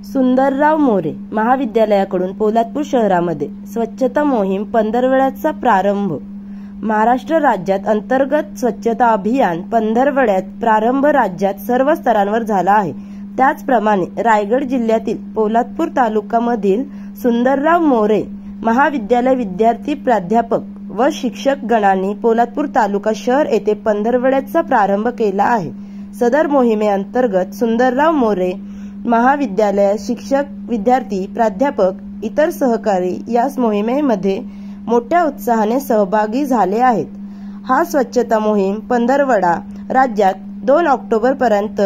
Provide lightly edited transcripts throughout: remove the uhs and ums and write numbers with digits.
सुंदरराव मोरे महाविद्यालयाकडून पोलादपूर शहरामध्ये स्वच्छता मोहीम पंधरवड्याचा प्रारंभ। महाराष्ट्र राज्यात अंतर्गत स्वच्छता अभियान पंधरवड्यात प्रारंभ राज्यात सर्व स्तरांवर झाला आहे। त्याचप्रमाणे रायगड जिल्ह्यातील पोलादपूर तालुक्यामधील सुंदरराव मोरे महाविद्यालय विद्यार्थी प्राध्यापक व शिक्षक गणांनी पोलादपूर तालुका शहर येथे पंधरवड्याचा प्रारंभ केला आहे। सदर मोहिमेअंतर्गत सुंदरराव मोरे महाविद्यालय शिक्षक विद्यार्थी प्राध्यापक इतर सहकारी या मोहिमेमध्ये मोठ्या उत्साहाने सहभागी झाले आहेत। हा स्वच्छता मोहीम पंधरवडा राज्यात 2 ऑक्टोबर पर्यंत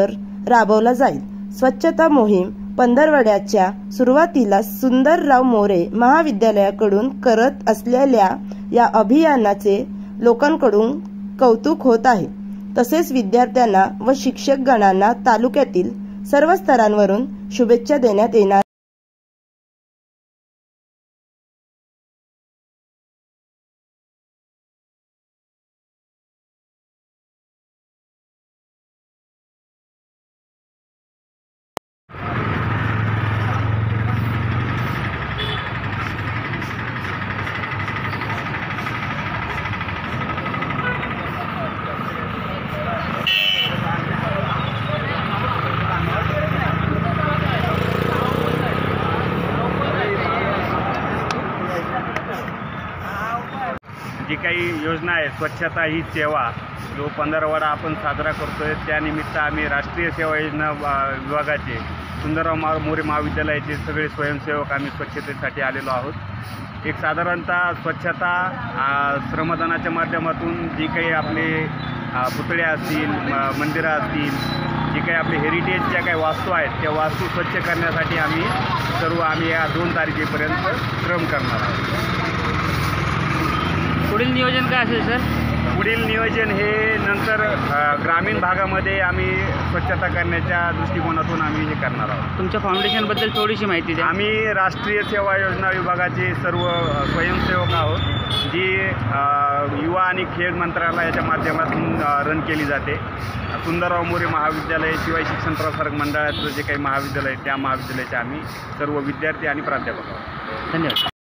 राबवला जाईल। स्वच्छता मोहीम पंधरवड्याच्या सुरुवातीला सुंदरराव मोरे महाविद्यालयाकडून करत असलेल्या या अभियानाचे लोकांकडून कौतुक होत आहे। तसेच विद्यार्थ्यांना व शिक्षक गणांना तालुक्यातील सर्व स्तरांवरून शुभेच्छा देण्यात येणार। जी काही योजना आहे स्वच्छता ही सेवा जो पंधरवडा आपण साजरा करतोय, त्यानिमित्त आम्ही राष्ट्रीय सेवा योजना विभागाचे सुंदरराव मोरे महाविद्यालयाचे सगळे स्वयंसेवक आम्ही स्वच्छतेसाठी आलेलो आहोत। एक साधारणतः स्वच्छता श्रमदानाच्या माध्यमातून जी काही आपले पुतळे असतील, मंदिरं असतील, जी काही आपले हेरिटेजच्या काही वास्तू आहेत त्या वास्तू स्वच्छ करण्यासाठी आम्ही या 2 तारखेपर्यंत श्रम करणार आहोत। पुढील नियोजन काय असेल सर? पुढील नियोजन हे नंतर ग्रामीण भागामध्ये आम्ही स्वच्छता करण्याच्या दृष्टिकोनातून आम्ही हे करणार आहोत। तुमच्या फाउंडेशनबद्दल थोडीशी माहिती द्या। आम्ही राष्ट्रीय सेवा योजना विभागाचे सर्व स्वयंसेवक आहोत, जी युवा आणि खेळ मंत्रालयाच्या माध्यमातून रन केली जाते। सुंदरराव मोरे महाविद्यालय शिवाय शिक्षण प्रसारक मंडळाचं जे काही महाविद्यालय त्या महाविद्यालयाचे आम्ही सर्व विद्यार्थी आणि प्राध्यापक आहोत। धन्यवाद।